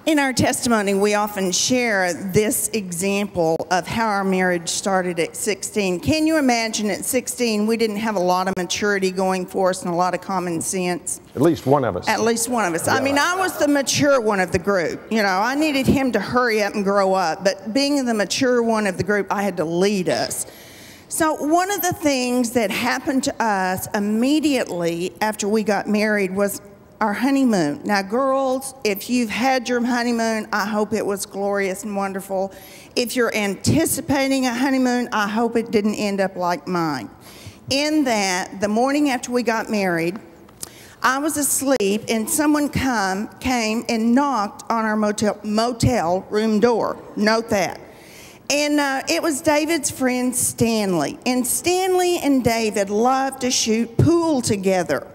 In our testimony, we often share this example of how our marriage started at 16. Can you imagine at 16, we didn't have a lot of maturity going for us and a lot of common sense? At least one of us. At least one of us. Yeah. I mean, I was the mature one of the group. You know, I needed him to hurry up and grow up. But being the mature one of the group, I had to lead us. So one of the things that happened to us immediately after we got married was our honeymoon. Now, girls, if you've had your honeymoon, I hope it was glorious and wonderful. If you're anticipating a honeymoon, I hope it didn't end up like mine. In that, the morning after we got married, I was asleep and someone came and knocked on our motel room door. Note that. And it was David's friend Stanley. And Stanley and David loved to shoot pool together.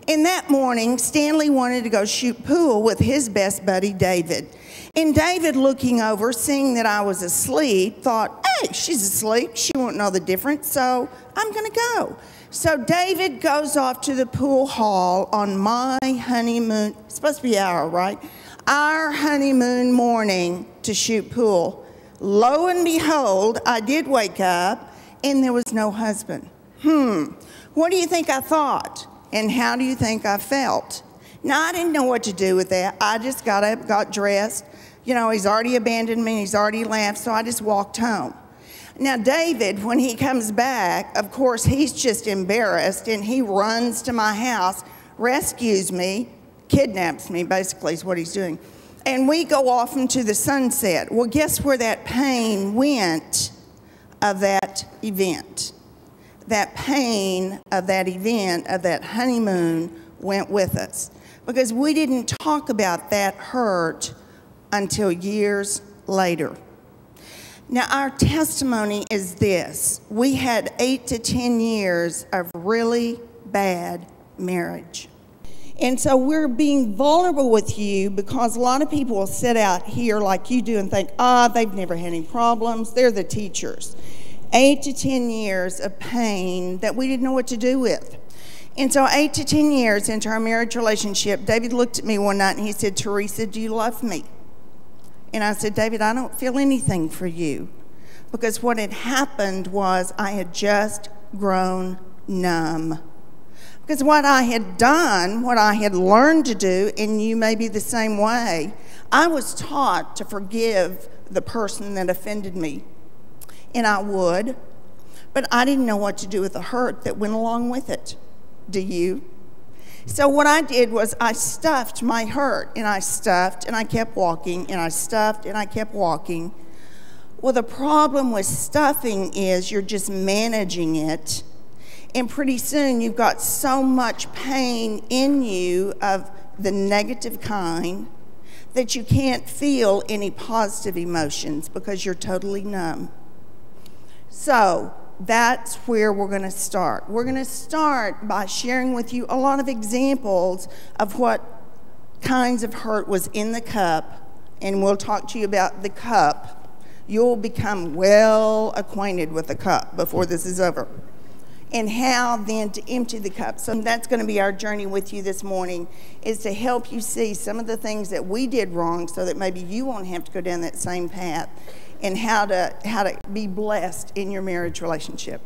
And that morning, Stanley wanted to go shoot pool with his best buddy, David. And David, looking over, seeing that I was asleep, thought, hey, she's asleep. She won't know the difference, so I'm going to go. So David goes off to the pool hall on my honeymoon. It's supposed to be our, right? Our honeymoon morning to shoot pool. Lo and behold, I did wake up, and there was no husband. What do you think I thought? And how do you think I felt? Now, I didn't know what to do with that. I just got up, got dressed. You know, he's already abandoned me, he's already left, so I just walked home. Now, David, when he comes back, of course, he's just embarrassed, and he runs to my house, rescues me, kidnaps me, basically, is what he's doing. And we go off into the sunset. Well, guess where that pain went of that event? That pain of that event, of that honeymoon, went with us. Because we didn't talk about that hurt until years later. Now, our testimony is this. We had 8 to 10 years of really bad marriage. And so we're being vulnerable with you because a lot of people will sit out here like you do and think, they've never had any problems. They're the teachers. 8 to 10 years of pain that we didn't know what to do with. And so 8 to 10 years into our marriage relationship, David looked at me one night and he said, Teresa, do you love me? And I said, David, I don't feel anything for you. Because what had happened was I had just grown numb. Because what I had done, what I had learned to do, and you may be the same way, I was taught to forgive the person that offended me. And I would, but I didn't know what to do with the hurt that went along with it. Do you? So what I did was I stuffed my hurt, and I stuffed, and I kept walking, and I stuffed, and I kept walking. Well, the problem with stuffing is you're just managing it, and pretty soon you've got so much pain in you of the negative kind that you can't feel any positive emotions because you're totally numb. So that's where we're going to start. We're going to start by sharing with you a lot of examples of what kinds of hurt was in the cup, and we'll talk to you about the cup. You'll become well acquainted with the cup before this is over, and how then to empty the cup. So that's going to be our journey with you this morning, is to help you see some of the things that we did wrong so that maybe you won't have to go down that same path, and how to be blessed in your marriage relationship.